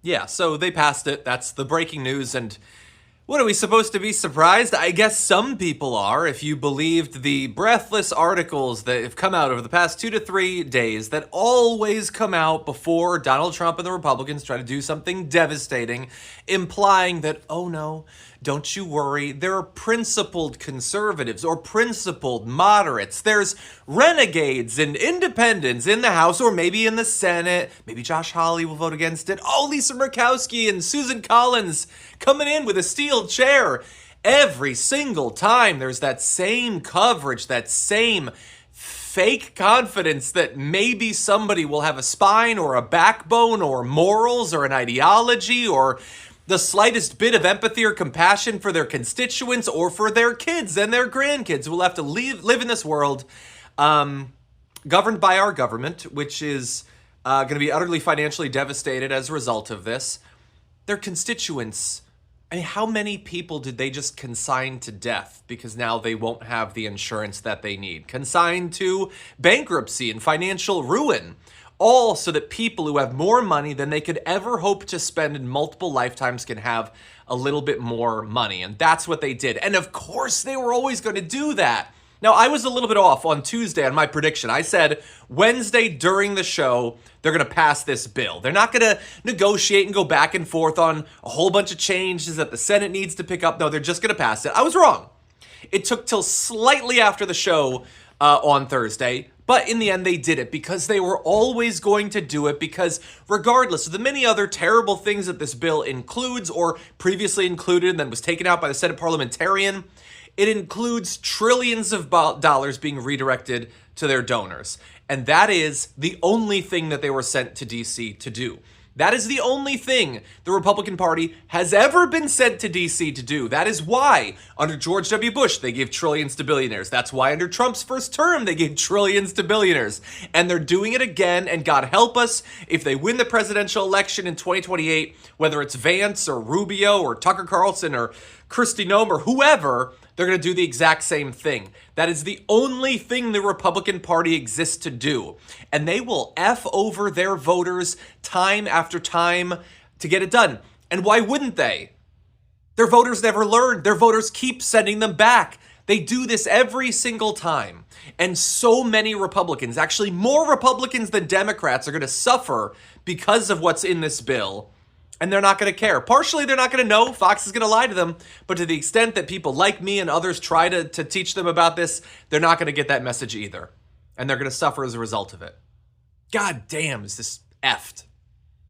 Yeah, so they passed it. That's the breaking news. And what are we supposed to be surprised? I guess some people are, if you believed the breathless articles that have come out over the past 2 to 3 days that always come out before Donald Trump and the Republicans try to do something devastating, implying that, oh no, don't you worry, there are principled conservatives or principled moderates. There's renegades and independents in the House or maybe in the Senate. Maybe Josh Hawley will vote against it. Oh, Lisa Murkowski and Susan Collins coming in with a steel chair. Every single time there's that same coverage, that same fake confidence that maybe somebody will have a spine or a backbone or morals or an ideology or the slightest bit of empathy or compassion for their constituents or for their kids and their grandkids who will have to live in this world governed by our government, which is going to be utterly financially devastated as a result of this. Their constituents, I mean, how many people did they just consign to death because now they won't have the insurance that they need? Consign to bankruptcy and financial ruin. All so that people who have more money than they could ever hope to spend in multiple lifetimes can have a little bit more money. And that's what they did. And of course, they were always going to do that. Now, I was a little bit off on Tuesday on my prediction. I said Wednesday during the show, they're going to pass this bill. They're not going to negotiate and go back and forth on a whole bunch of changes that the Senate needs to pick up. No, they're just going to pass it. I was wrong. It took till slightly after the show on Thursday. But in the end, they did it because they were always going to do it because regardless of the many other terrible things that this bill includes or previously included and then was taken out by the Senate parliamentarian, it includes trillions of dollars being redirected to their donors. And that is the only thing that they were sent to D.C. to do. That is the only thing the Republican Party has ever been sent to D.C. to do. That is why under George W. Bush, they gave trillions to billionaires. That's why under Trump's first term, they gave trillions to billionaires. And they're doing it again, and God help us if they win the presidential election in 2028, whether it's Vance or Rubio or Tucker Carlson or Kristi Noem or whoever, they're going to do the exact same thing. That is the only thing the Republican Party exists to do. And they will F over their voters time after time to get it done. And why wouldn't they? Their voters never learn. Their voters keep sending them back. They do this every single time. And so many Republicans, actually more Republicans than Democrats, are going to suffer because of what's in this bill. And they're not going to care. Partially, they're not going to know. Fox is going to lie to them. But to the extent that people like me and others try to teach them about this, they're not going to get that message either. And they're going to suffer as a result of it. God damn, is this effed.